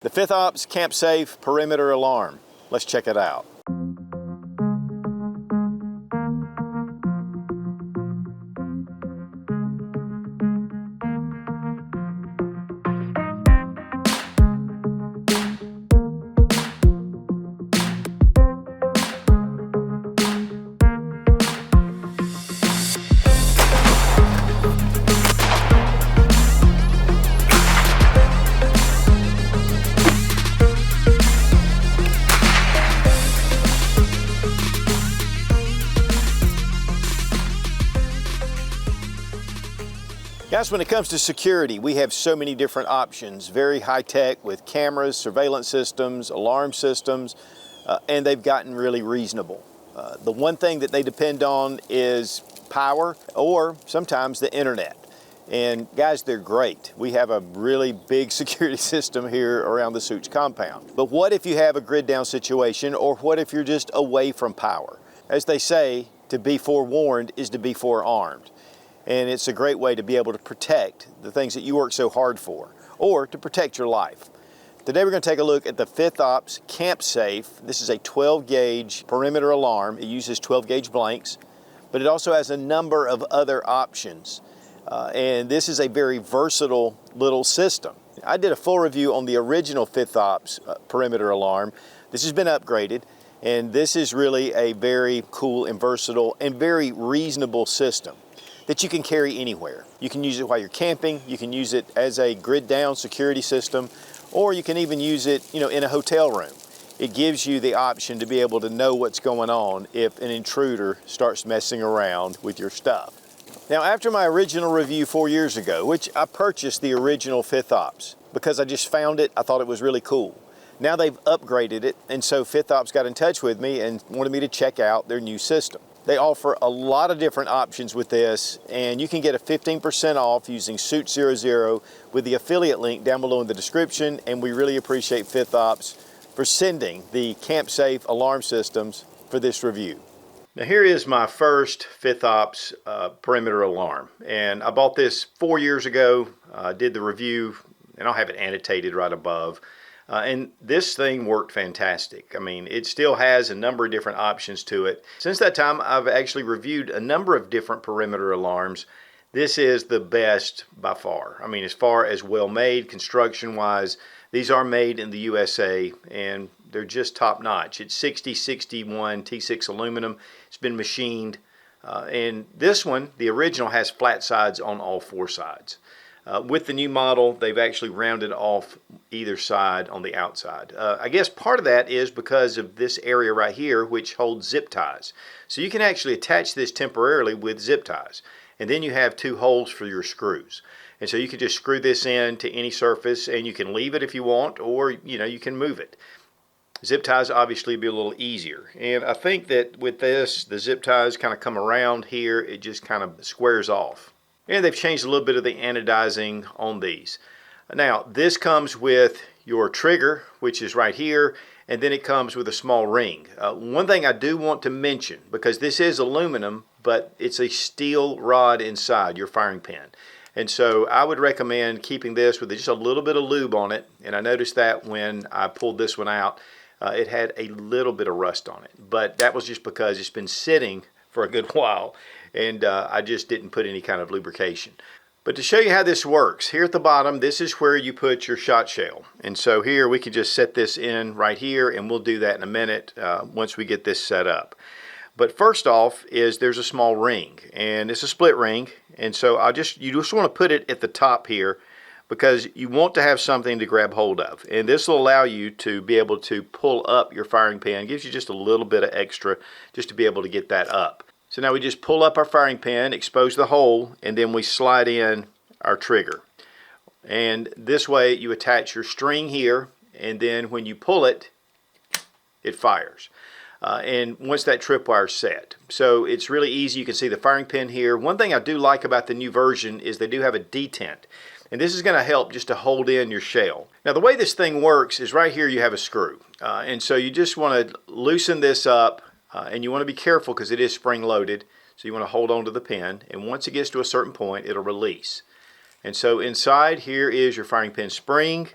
The Fith Ops Camp Safe Perimeter Alarm. Let's check it out. Guys, when it comes to security, we have so many different options, very high tech with cameras, surveillance systems, alarm systems, and they've gotten really reasonable. The one thing that they depend on is power or sometimes the internet. And guys, they're great. We have a really big security system here around the Sootch compound. But what if you have a grid down situation, or what if you're just away from power? As they say, to be forewarned is to be forearmed. And it's a great way to be able to protect the things that you work so hard for, or to protect your life. Today we're going to take a look at the Fith Ops Camp Safe. This is a 12 gauge perimeter alarm. It uses 12 gauge blanks, but it also has a number of other options. And this is a very versatile little system. I did a full review on the original Fith Ops perimeter alarm. This has been upgraded, and this is really a very cool and versatile and very reasonable system that you can carry anywhere. You can use it while you're camping, you can use it as a grid down security system, or you can even use it, in a hotel room. It gives you the option to be able to know what's going on if an intruder starts messing around with your stuff. Now, after my original review 4 years ago, which I purchased the original Fith Ops because I just found it, I thought it was really cool. Now they've upgraded it, and so Fith Ops got in touch with me and wanted me to check out their new system. They offer a lot of different options with this, and you can get a 15% off using Sootch00 with the affiliate link down below in the description, and we really appreciate Fith Ops for sending the Camp Safe alarm systems for this review. Now here is my first Fith Ops perimeter alarm, and I bought this 4 years ago, did the review, and I'll have it annotated right above. And this thing worked fantastic. I mean, it still has a number of different options to it. Since that time, I've actually reviewed a number of different perimeter alarms. This is the best by far. I mean, as far as well made, construction-wise, these are made in the USA, and they're just top notch. It's 6061 T6 aluminum. It's been machined. And this one, the original, has flat sides on all four sides. With the new model, they've actually rounded off either side on the outside. I guess part of that is because of this area right here, which holds zip ties. So you can actually attach this temporarily with zip ties. And then you have two holes for your screws. And so you can just screw this in to any surface, and you can leave it if you want, or you can move it. Zip ties obviously be a little easier. And I think that with this, the zip ties kind of come around here. It just kind of squares off. And they've changed a little bit of the anodizing on these. Now, this comes with your trigger, which is right here, and then it comes with a small ring. One thing I do want to mention, because this is aluminum, but it's a steel rod inside your firing pin. And so I would recommend keeping this with just a little bit of lube on it. And I noticed that when I pulled this one out, it had a little bit of rust on it. But that was just because it's been sitting for a good while, and I just didn't put any kind of lubrication. But to show you how this works, here at the bottom, this is where you put your shot shell. And so here we can just set this in right here, and we'll do that in a minute once we get this set up. But first off is there's a small ring, and it's a split ring, and so you just want to put it at the top here, because you want to have something to grab hold of. And this will allow you to be able to pull up your firing pin. It gives you just a little bit of extra just to be able to get that up. So now we just pull up our firing pin, expose the hole, and then we slide in our trigger. And this way you attach your string here, and then when you pull it, it fires. And once that tripwire is set. So it's really easy. You can see the firing pin here. One thing I do like about the new version is they do have a detent. And this is going to help just to hold in your shell. Now the way this thing works is right here you have a screw. And so you just want to loosen this up, and you want to be careful because it is spring loaded. So you want to hold on to the pin, and once it gets to a certain point, it'll release. And so inside here is your firing pin spring,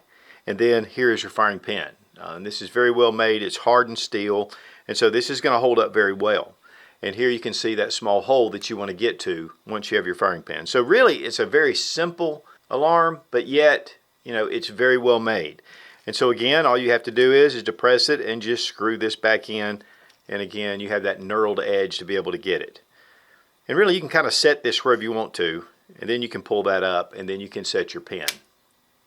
and then here is your firing pin. And this is very well made. It's hardened steel, and so this is going to hold up very well. And here you can see that small hole that you want to get to once you have your firing pin. So really, it's a very simple alarm, but yet, it's very well made. And so again, all you have to do is to press it and just screw this back in. And again, you have that knurled edge to be able to get it. And really, you can kind of set this wherever you want to, and then you can pull that up, and then you can set your pin.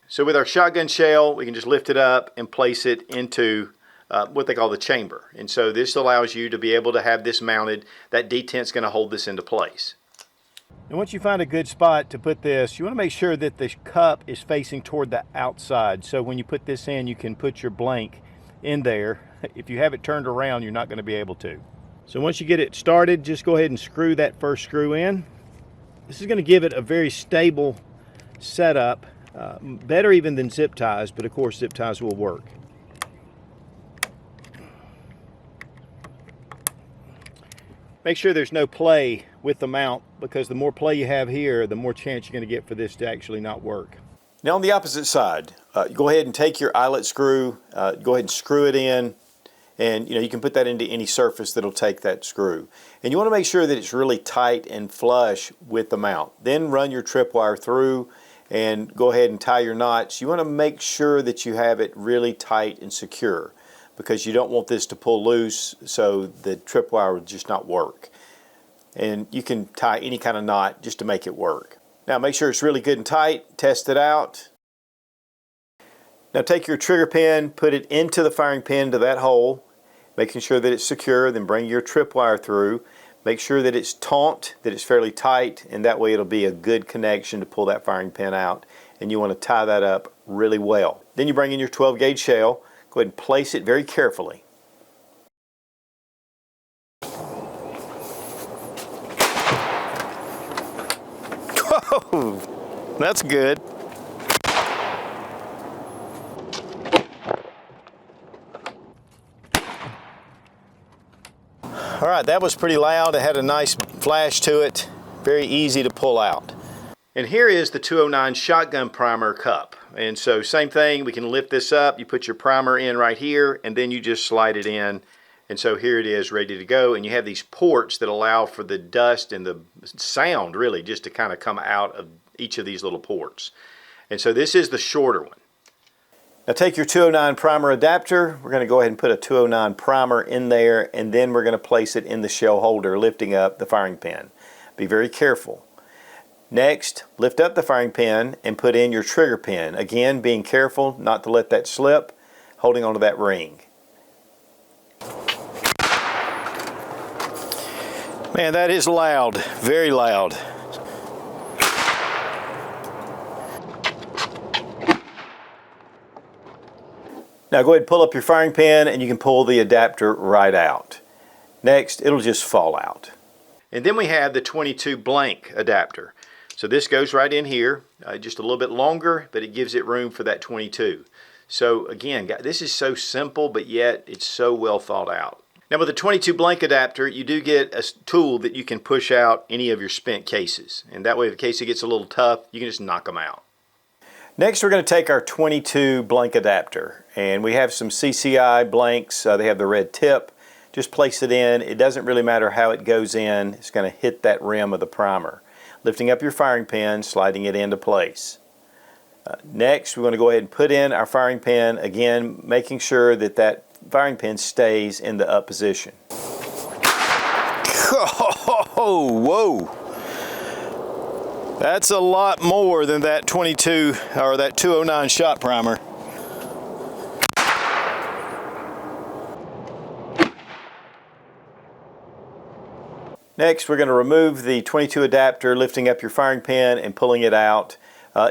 So with our shotgun shell, we can just lift it up and place it into what they call the chamber. And so this allows you to be able to have this mounted. That detent's going to hold this into place. And once you find a good spot to put this, you want to make sure that the cup is facing toward the outside. So when you put this in, you can put your blank in there. If you have it turned around, you're not going to be able to. So once you get it started, just go ahead and screw that first screw in. This is going to give it a very stable setup, better even than zip ties, but of course zip ties will work. Make sure there's no play with the mount, because the more play you have here, the more chance you're going to get for this to actually not work. Now on the opposite side, go ahead and take your eyelet screw, go ahead and screw it in, and you can put that into any surface that'll take that screw. And you want to make sure that it's really tight and flush with the mount. Then run your tripwire through and go ahead and tie your knots. You want to make sure that you have it really tight and secure, because you don't want this to pull loose so the tripwire will just not work. And you can tie any kind of knot just to make it work. Now make sure it's really good and tight, test it out. Now take your trigger pin, put it into the firing pin to that hole, making sure that it's secure, then bring your tripwire through. Make sure that it's taut, that it's fairly tight, and that way it'll be a good connection to pull that firing pin out. And you want to tie that up really well. Then you bring in your 12 gauge shell. Go ahead and place it very carefully. Whoa, that's good. All right, that was pretty loud. It had a nice flash to it. Very easy to pull out. And here is the 209 shotgun primer cup. And so same thing, we can lift this up, you put your primer in right here, and then you just slide it in. And so here it is, ready to go. And you have these ports that allow for the dust and the sound really just to kind of come out of each of these little ports. And so this is the shorter one. Now take your 209 primer adapter. We're going to go ahead and put a 209 primer in there, and then we're going to place it in the shell holder, lifting up the firing pin. Be very careful. Next, lift up the firing pin and put in your trigger pin. Again, being careful not to let that slip, holding onto that ring. Man, that is loud, very loud. Now go ahead and pull up your firing pin, and you can pull the adapter right out. Next, it'll just fall out. And then we have the 22 blank adapter. So this goes right in here, just a little bit longer, but it gives it room for that 22. So again, this is so simple, but yet it's so well thought out. Now with the 22 blank adapter, you do get a tool that you can push out any of your spent cases. And that way, if the case gets a little tough, you can just knock them out. Next, we're going to take our 22 blank adapter, and we have some CCI blanks. They have the red tip. Just place it in. It doesn't really matter how it goes in. It's going to hit that rim of the primer. Lifting up your firing pin, sliding it into place. Next, we're going to go ahead and put in our firing pin, again making sure that that firing pin stays in the up position. Oh, whoa! That's a lot more than that 22 or that 209 shot primer. Next, we're going to remove the 22 adapter, lifting up your firing pin and pulling it out.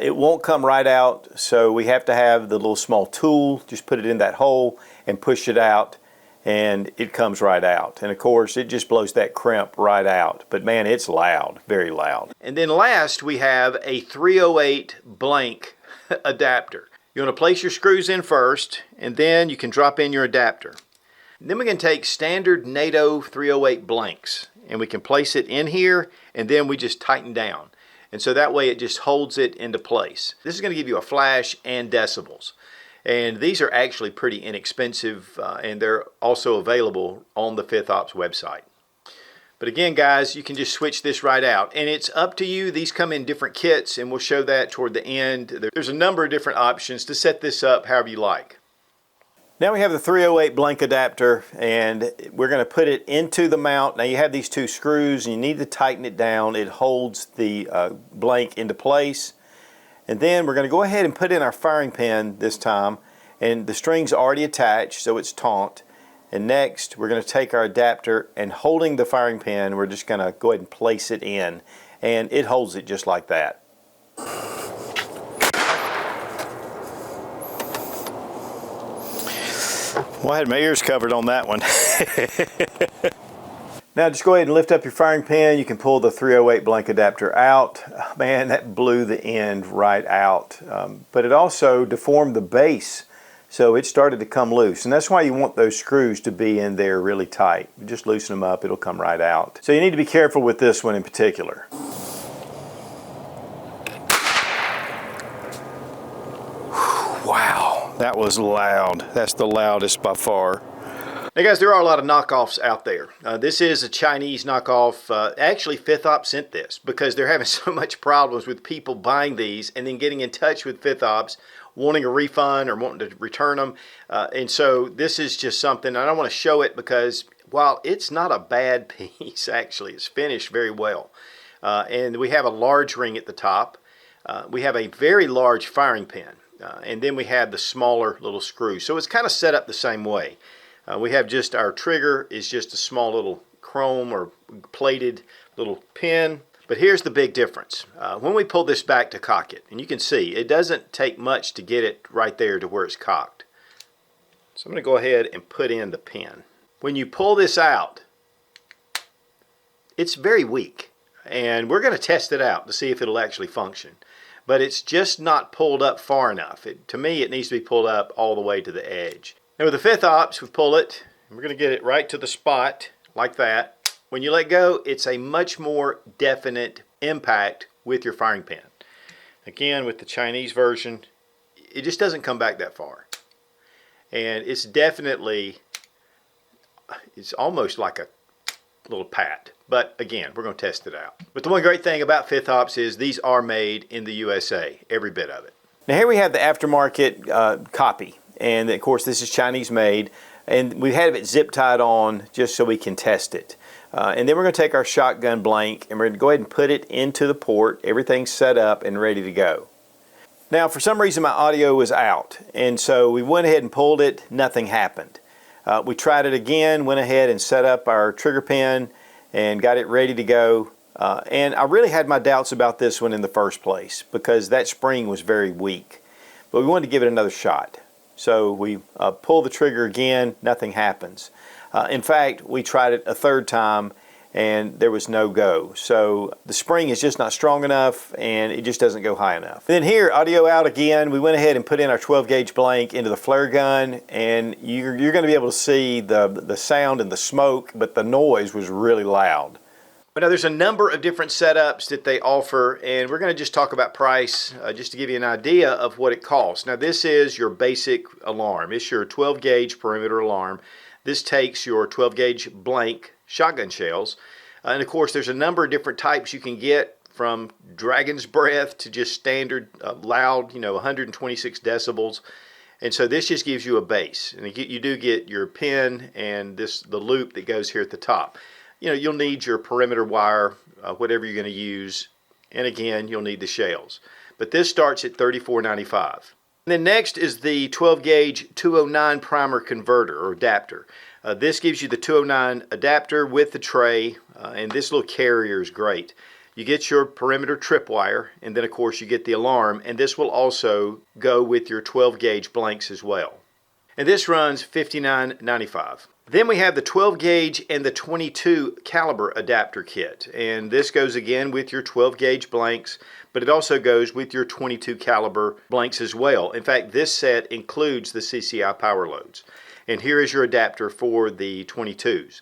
It won't come right out, so we have to have the little small tool. Just put it in that hole and push it out, and it comes right out. And of course, it just blows that crimp right out. But man, it's loud, very loud. And then last, we have a 308 blank adapter. You want to place your screws in first, and then you can drop in your adapter. And then we can take standard NATO 308 blanks, and we can place it in here, and then we just tighten down. And so that way it just holds it into place. This is going to give you a flash and decibels. And these are actually pretty inexpensive, and they're also available on the Fith Ops website. But again, guys, you can just switch this right out, and it's up to you. These come in different kits, and we'll show that toward the end. There's a number of different options to set this up however you like. Now we have the 308 blank adapter, and we're going to put it into the mount. Now you have these two screws, and you need to tighten it down. It holds the blank into place. And then we're going to go ahead and put in our firing pin this time, and the string's already attached, so it's taut. And next we're going to take our adapter, and holding the firing pin, we're just going to go ahead and place it in, and it holds it just like that. Well, I had my ears covered on that one. Now just go ahead and lift up your firing pin. You can pull the 308 blank adapter out. Man, that blew the end right out. But it also deformed the base, so it started to come loose. And that's why you want those screws to be in there really tight. Just loosen them up, it'll come right out. So you need to be careful with this one in particular. Wow, that was loud. That's the loudest by far. Now guys, there are a lot of knockoffs out there. This is a Chinese knockoff. Actually, Fith Ops sent this because they're having so much problems with people buying these and then getting in touch with Fith Ops, wanting a refund or wanting to return them. And so this is just something, I don't want to show it because while it's not a bad piece, actually, it's finished very well. And we have a large ring at the top. We have a very large firing pin. And then we have the smaller little screw. So it's kind of set up the same way. We have just our trigger is just a small little chrome or plated little pin. But here's the big difference. When we pull this back to cock it, and you can see it doesn't take much to get it right there to where it's cocked. So I'm going to go ahead and put in the pin. When you pull this out, it's very weak. And we're going to test it out to see if it'll actually function. But it's just not pulled up far enough. To me, it needs to be pulled up all the way to the edge. Now with the Fith Ops, we pull it, and we're going to get it right to the spot, like that. When you let go, it's a much more definite impact with your firing pin. Again, with the Chinese version, it just doesn't come back that far. And it's definitely, it's almost like a little pat. But again, we're going to test it out. But the one great thing about Fith Ops is these are made in the USA, every bit of it. Now here we have the aftermarket copy. And of course this is Chinese made, and we have it zip tied on just so we can test it. And then we're going to take our shotgun blank and we're going to go ahead and put it into the port. Everything's set up and ready to go. Now for some reason my audio was out, and so we went ahead and pulled it. Nothing happened. We tried it again, went ahead and set up our trigger pin and got it ready to go. And I really had my doubts about this one in the first place because that spring was very weak. But we wanted to give it another shot. So we pull the trigger again, nothing happens. In fact, we tried it a third time and there was no go. So the spring is just not strong enough and it just doesn't go high enough. Then here, audio out again, we went ahead and put in our 12 gauge blank into the flare gun, and you're going to be able to see the sound and the smoke, but the noise was really loud. But now there's a number of different setups that they offer, and we're going to just talk about price just to give you an idea of what it costs. Now this is your basic alarm. It's your 12 gauge perimeter alarm. This takes your 12 gauge blank shotgun shells. And of course there's a number of different types you can get, from dragon's breath to just standard loud, 126 decibels. And so this just gives you a base. And you do get your pin and the loop that goes here at the top. You'll need your perimeter wire, whatever you're going to use, and again, you'll need the shells. But this starts at $34.95. And then next is the 12 gauge 209 primer converter or adapter. This gives you the 209 adapter with the tray, and this little carrier is great. You get your perimeter tripwire, and then of course you get the alarm, and this will also go with your 12 gauge blanks as well. And this runs $59.95. Then we have the 12 gauge and the 22 caliber adapter kit, and this goes again with your 12 gauge blanks, but it also goes with your 22 caliber blanks as well. In fact, this set includes the CCI power loads. And here is your adapter for the 22s.